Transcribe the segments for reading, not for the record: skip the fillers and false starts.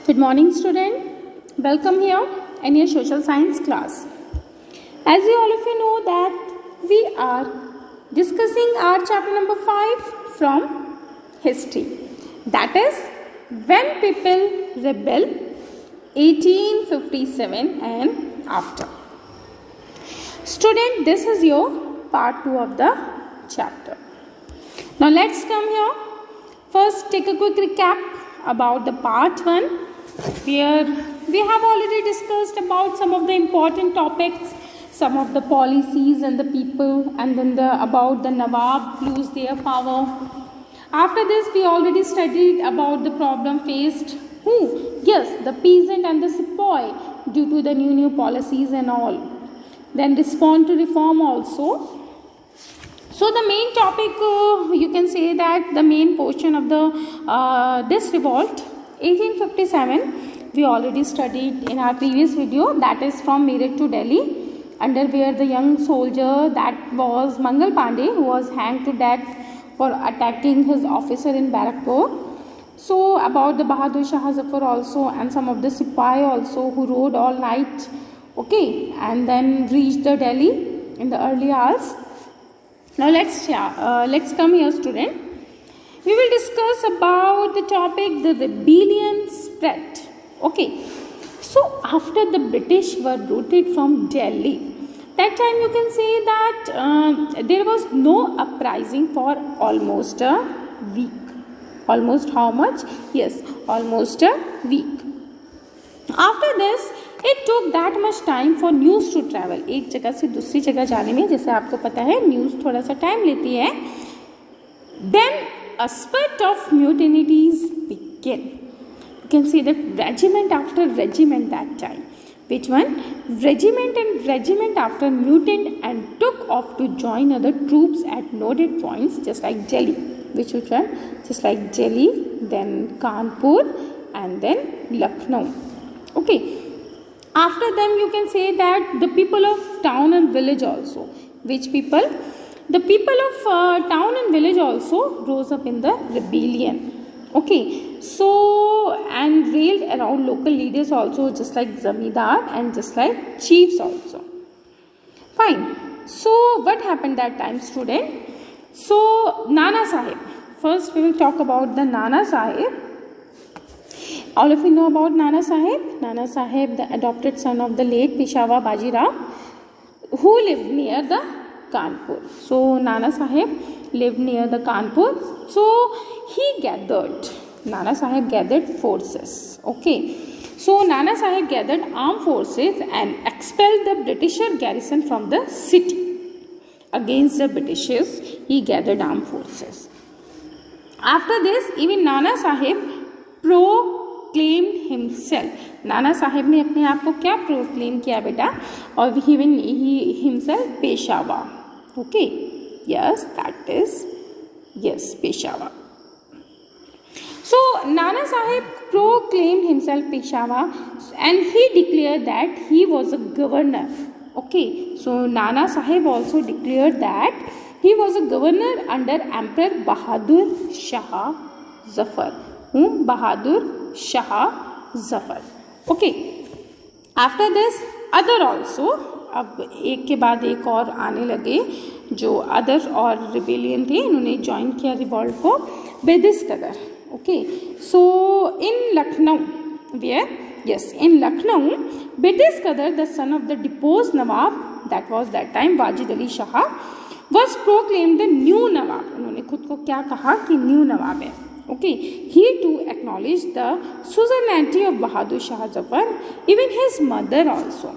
Good morning, student. Welcome here in your social science class. As you all of you know that we are discussing our chapter number 5 from history. That is when people rebel 1857 and after. Student, this is your part 2 of the chapter. Now let's come here. First take a quick recap about the part 1, where we have already discussed about some of the important topics, some of the policies and the people, and then about the Nawab lose their power. After this, we already studied about the problem faced who? Yes, the peasant and the sepoy due to the new policies and all. Then respond to reform also. So the main topic, you can say that the main portion of the this revolt 1857 we already studied in our previous video, that is from Meerut to Delhi, under where the young soldier that was Mangal Pandey, who was hanged to death for attacking his officer in Barakpur. So about the Bahadur Shah Zafar also, and some of the Sipai also who rode all night, okay, and then reached the Delhi in the early hours. Now let's come here, student. We will discuss about the topic the rebellion spread. Okay, so after the British were routed from Delhi, that time you can say that there was no uprising for almost a week. Almost how much? Yes, almost a week. After this, it took that much time for news to travel. एक जगह से दूसरी जगह जाने में, जैसे आपको पता है न्यूज़ थोड़ा सा टाइम लेती है. Then a spurt of mutinies began. You can see that regiment after regiment that time. Which one? Regiment and regiment after mutinied and took off to join other troops at noted points, just like Delhi. Which one? Just like Delhi, then Kanpur, and then Lucknow. Okay. After them, you can say that the people of town and village also. Which people? The people of town and village also rose up in the rebellion. Okay. So, and railed around local leaders also, just like Zamindar and just like chiefs also. Fine. So, what happened that time, student? So, Nana Sahib. First, we will talk about the Nana Sahib. All of you know about Nana Sahib. Nana Sahib, the adopted son of the late Peshwa Bajirao, who lived near the Kanpur. So, Nana Sahib lived near the Kanpur. So, Nana Sahib gathered forces. Okay. So, Nana Sahib gathered armed forces and expelled the Britisher garrison from the city. Against the Britishers, he gathered armed forces. After this, even Nana Sahib proclaimed himself. Nana Sahib ने अपने आप को क्या proclaim किया बेटा? और he himself Peshwa. Okay. Yes, that is, yes, Peshwa. So, Nana Sahib proclaimed himself Peshwa and he declared that he was a governor. Okay. So, Nana Sahib also declared that he was a governor under Emperor Bahadur Shah Zafar. Whom? Bahadur Shah Zafar. Okay. After this, other also, अब एक के बाद एक और आने लगे जो other और रिबेलियन थे, इन्होंने ज्वाइन किया रिवॉल्ट को बेदिस कदर. Okay. So, in Lucknow, where? Yes, in Lucknow, Bedis Qadar, the son of the deposed Nawab, that was that time Wajid Ali Shah, was proclaimed the new Nawab. उन्होंने खुद को क्या कहा कि new Nawab है. Okay. He too acknowledged the suzerainty of Bahadur Shah Zafar, even his mother also.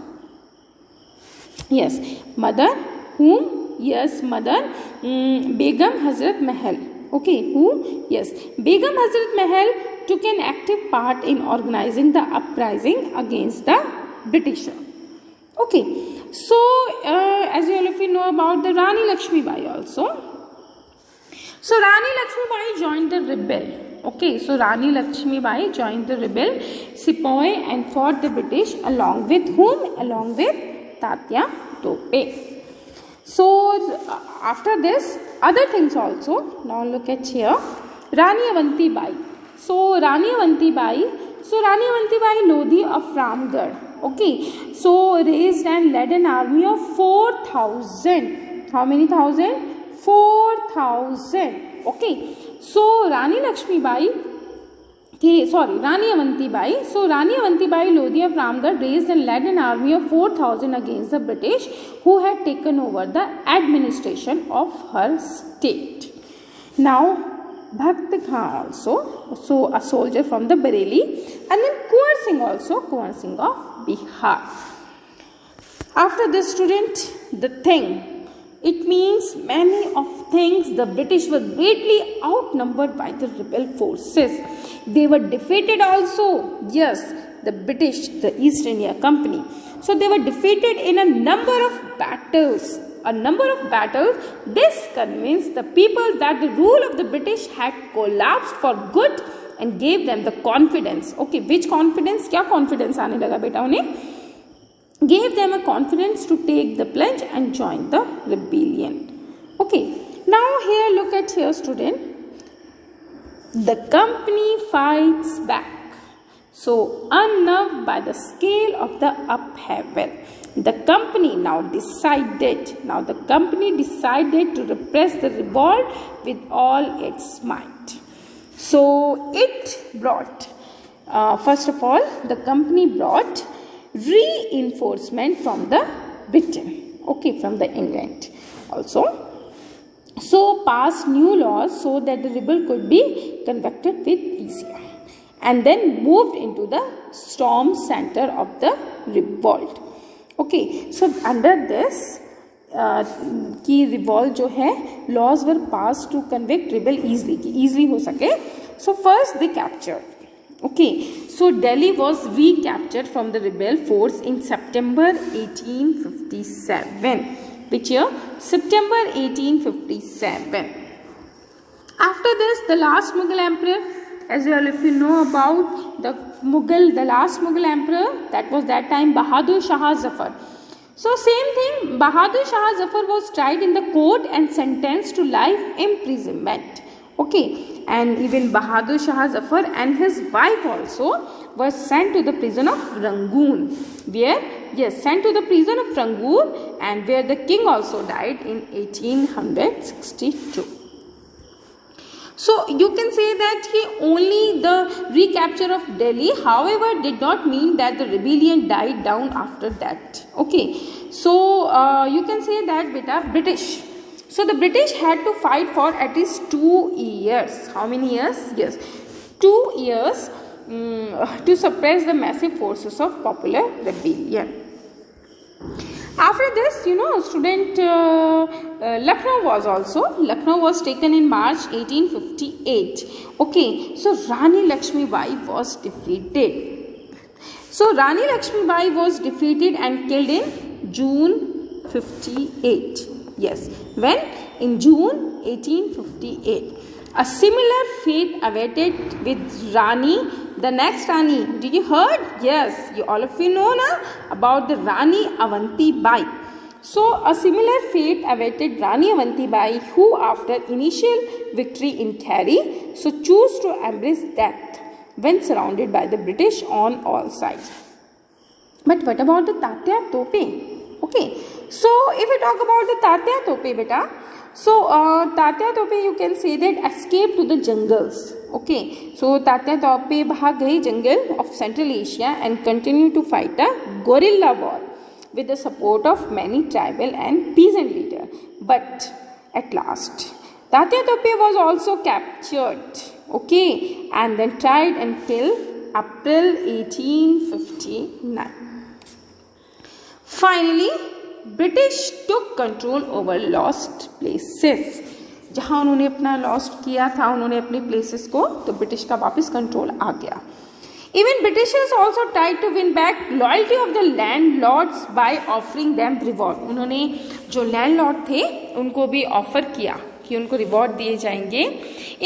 Yes, mother, whom? Yes, mother, Begum Hazrat Mahal. Okay, who? Yes, Begum Hazrat Mahal took an active part in organizing the uprising against the Britisher. Okay, so as you all of you know about the Rani Lakshmi Bai also. So Rani Lakshmi Bai joined the rebel. Okay, so Rani Lakshmi Bai joined the rebel Sepoy and fought the British along with whom? Along with Tatya Tope. So after this, other things also. Now look at here. Rani Avanti Bai. So Rani Avanti Bai So Rani Avantibai Lodhi of Ramgarh, okay, so raised and led an army of 4,000. How many thousand? 4,000. Okay, so Rani Avantibai. So Rani Avantibai Lodhi of Ramgarh raised and led an army of 4,000 against the British, who had taken over the administration of her state. Now Bhakt Khan also, so a soldier from the Bareilly, and then Kunwar Singh also, Kunwar Singh of Bihar. After this, student, the thing, it means many of things. The British were greatly outnumbered by the rebel forces. They were defeated also. Yes, the British, the East India Company. So they were defeated in a number of battles. This convinced the people that the rule of the British had collapsed for good and gave them the confidence. Okay, which confidence? क्या confidence आने लगा बेटा उन्हें? Gave them a confidence to take the plunge and join the rebellion. Okay, now here look at here, student. The company fights back. So unnerved by the scale of the upheaval, the company decided to repress the revolt with all its might. So it brought, first of all, the company brought reinforcement from the Britain, okay, from the England also. So passed new laws so that the rebel could be conducted with easier, and then moved into the storm center of the revolt. Okay, so under this की revolt जो है, laws were passed to convict rebel easily हो सके. So first they captured. Okay, so Delhi was recaptured from the rebel force in September 1857. Which year? September 1857. After this, the last Mughal emperor, as well, if you know about the last Mughal emperor, that was that time Bahadur Shah Zafar. So same thing, Bahadur Shah Zafar was tried in the court and sentenced to life imprisonment. Okay, and even Bahadur Shah Zafar and his wife also were sent to the prison of Rangoon, and where the king also died in 1862. So you can say that only the recapture of Delhi, however, did not mean that the rebellion died down after that. Okay, so you can say that beta British. So the British had to fight for at least 2 years. How many years? Yes, 2 years to suppress the massive forces of popular rebellion. After this, student, Lucknow was taken in March 1858. Okay, so Rani Lakshmi Bai was defeated. And killed in June 58. Yes, when? In June 1858. A similar fate awaited with Rani, the next Rani. Did you heard? Yes, all of you know now about the Rani Avantibai. So a similar fate awaited Rani Avantibai, who after initial victory in Kheri, so chose to embrace death when surrounded by the British on all sides. But what about the Tatya Tope? Okay, so if we talk about the Tatya Tope, beta, so Tatya Tope, you can say that escaped to the jungles. Okay, so Tatya Tope भाग गई jungle of Central Asia and continued to fight a guerrilla war with the support of many tribal and peasant leaders. But at last, Tatya Tope was also captured. Okay, and then tried until April 1859. Finally, British took control over lost places. जहाँ उन्होंने अपना lost किया था, उन्होंने अपने places को, तो British का वापस कंट्रोल आ गया. Even Britishers also tried to win back loyalty of the landlords by offering them reward. उन्होंने जो लैंडलॉर्ड थे उनको भी ऑफर किया कि उनको रिवॉर्ड दिए जाएंगे.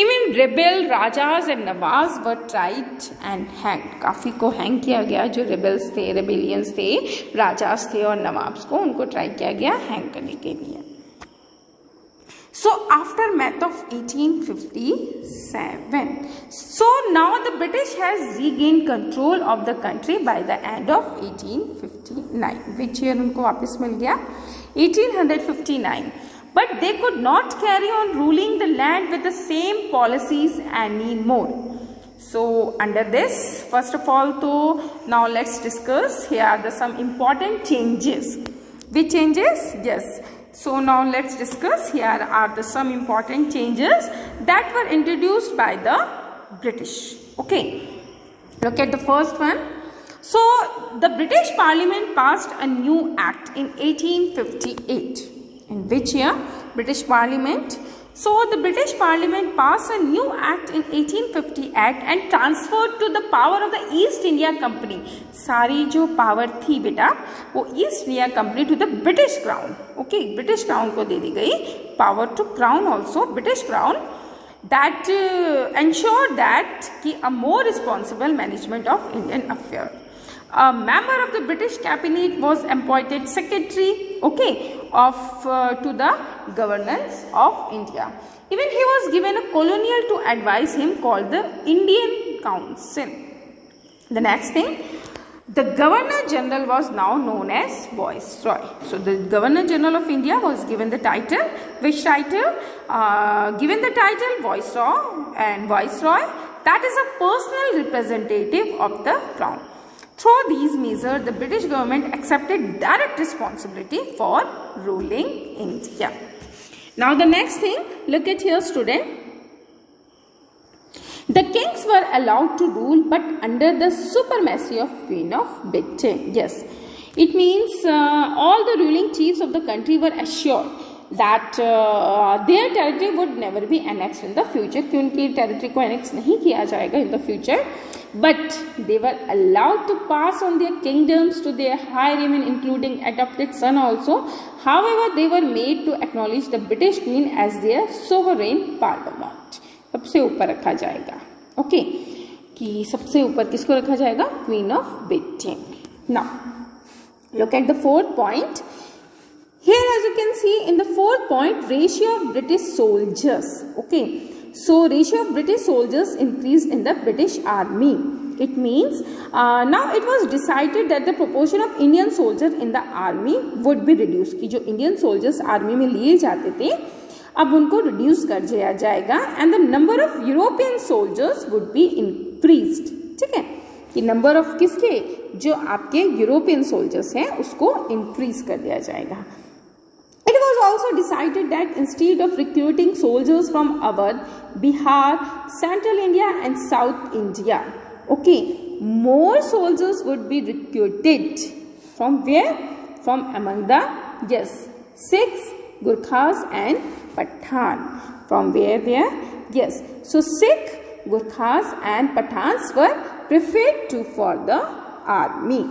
Even rebel rajas and Nawaz were tried and hang. काफ़ी को हैंग किया गया. जो रेबल्स थे, रेबेलियंस थे, राजाज थे और नवाब्स को उनको ट्राई किया गया हैंग करने के लिए. So aftermath of 1857. So now the British has regained control of the country by the end of 1859. Which year उनको वापस मिल गया? 1859. But they could not carry on ruling the land with the same policies anymore. So under this, first of all, now let's discuss. Here are some important changes. Which changes? Yes. So now let's discuss. Here are some important changes that were introduced by the British. Okay. Look at the first one. So the British Parliament passed a new act in 1858. In which year? British Parliament. So the British Parliament passed a new act in 1858 and transferred to the power of the East India Company. सारी जो power थी बेटा वो East India Company to the British Crown. Okay, British Crown को दे दी गई. Power to Crown also, British Crown, that ensured that कि a more responsible management of Indian affairs. A member of the British cabinet was appointed secretary, okay, of to the governance of India. Even he was given a colonial to advise him called the Indian Council. The next thing, the Governor General was now known as Viceroy. So the Governor General of India was given the title, which title? Given the title Viceroy, and Viceroy, that is a personal representative of the Crown. Through these measures, the British government accepted direct responsibility for ruling India. Now the next thing, look at here student. The kings were allowed to rule but under the supremacy of Queen of Britain. Yes, it means all the ruling chiefs of the country were assured that their territory would never be annexed in the future. कि उनकी territory को annex नहीं किया जाएगा in the future. But they were allowed to pass on their kingdoms to their higher, even including adopted son also. However, they were made to acknowledge the British Queen as their sovereign paramount. सबसे ऊपर रखा जाएगा. Okay, कि सबसे ऊपर किसको रखा जाएगा? Queen of Britain. Now, look at the fourth point. Here, as you can see in the fourth point, ratio of British soldiers. Okay. So, ratio of British soldiers increased in the British army. It means now it was decided that the proportion of Indian soldiers in the army would be reduced. कि जो Indian soldiers army में लिए जाते थे, अब उनको reduce कर दिया जाएगा, and the number of European soldiers would be increased. ठीक है? कि number of किसके? जो आपके European soldiers हैं, उसको increase कर दिया जाएगा. It was also decided that instead of recruiting soldiers from Awadh, Bihar, Central India and South India, okay, more soldiers would be recruited from where? From among the, yes, Sikhs, Gurkhas and Pathan. From where there? Yes. So Sikh, Gurkhas and Pathans were preferred to for the army.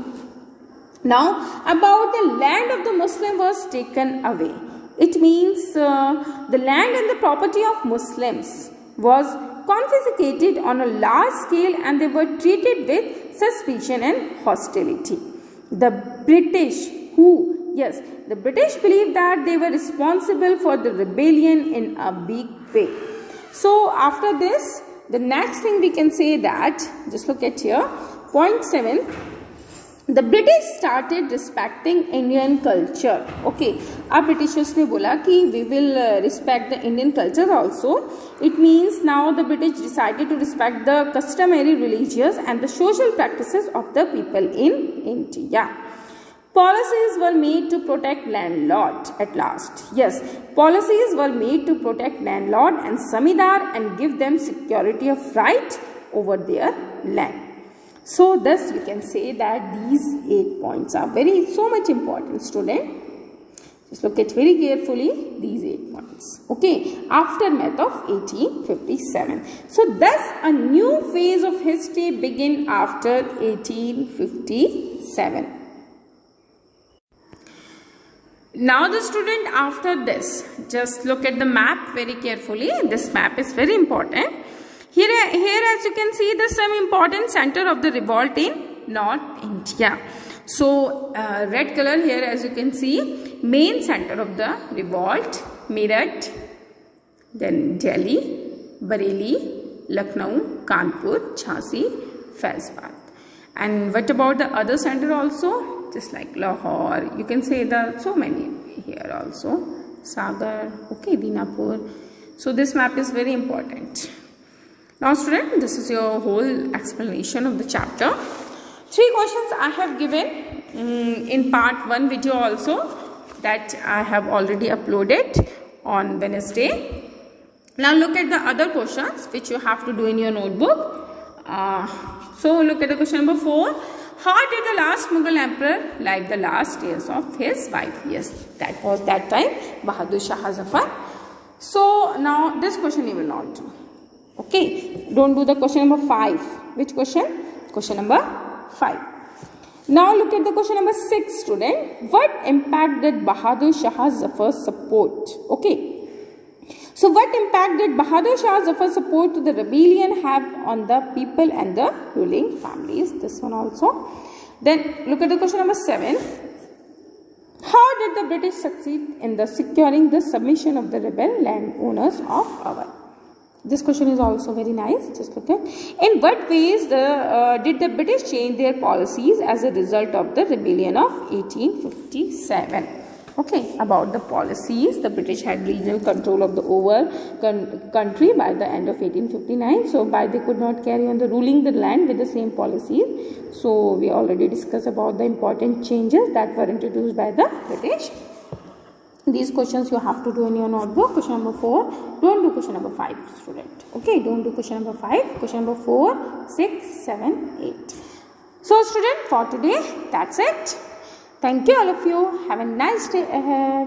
Now, about the land of the Muslim was taken away. It means the land and the property of Muslims was confiscated on a large scale and they were treated with suspicion and hostility. The British the British believed that they were responsible for the rebellion in a big way. So, after this, the next thing we can say that, just look at here, point 7. The British started respecting Indian culture. Okay, अब Britishers ने बोला कि we will respect the Indian culture also. It means now the British decided to respect the customary religious and the social practices of the people in India. Policies were made to protect landlord at last. Yes, policies were made to protect landlord and zamindar and give them security of right over their land. So thus you can say that these 8 points are so much important, student. Just look at very carefully these 8 points. Okay, aftermath of 1857. So thus a new phase of history began after 1857. Now the student, after this, just look at the map very carefully. This map is very important. Here as you can see, there's some important center of the revolt in North India. So red color here as you can see, main center of the revolt, Meerut, then Delhi, Bareilly, Lucknow, Kanpur, Jhansi, Faizabad. And what about the other center also? Just like Lahore, you can say the so many here also. Sagar, okay, Dinapur. So this map is very important. Now student, this is your whole explanation of the chapter. 3 questions I have given in part 1 video also, that I have already uploaded on Wednesday. Now look at the other questions which you have to do in your notebook. So look at the question number 4. How did the last Mughal emperor live the last years of his wife? Yes, that was that time Bahadur Shah Zafar. So now this question you will not do. Okay, don't do the question number 5. Which question? Question number 5. Now look at the question number 6, student. What impact did Bahadur Shah Zafar support? Okay. So what impact did Bahadur Shah Zafar's support to the rebellion have on the people and the ruling families? This one also. Then look at the question number 7. How did the British succeed in the securing the submission of the rebel landowners of Awadh? This question is also very nice. Just look at. In what ways did the British change their policies as a result of the rebellion of 1857? Okay, about the policies, the British had regional control of the country by the end of 1859. So, they could not carry on the ruling the land with the same policies. So, we already discussed about the important changes that were introduced by the British. These questions you have to do in your notebook. Question number 4. Don't do question number 5, student. Okay, don't do question number 5. Question number 4, 6, 7, 8. So, student, for today, that's it. Thank you all of you. Have a nice day ahead.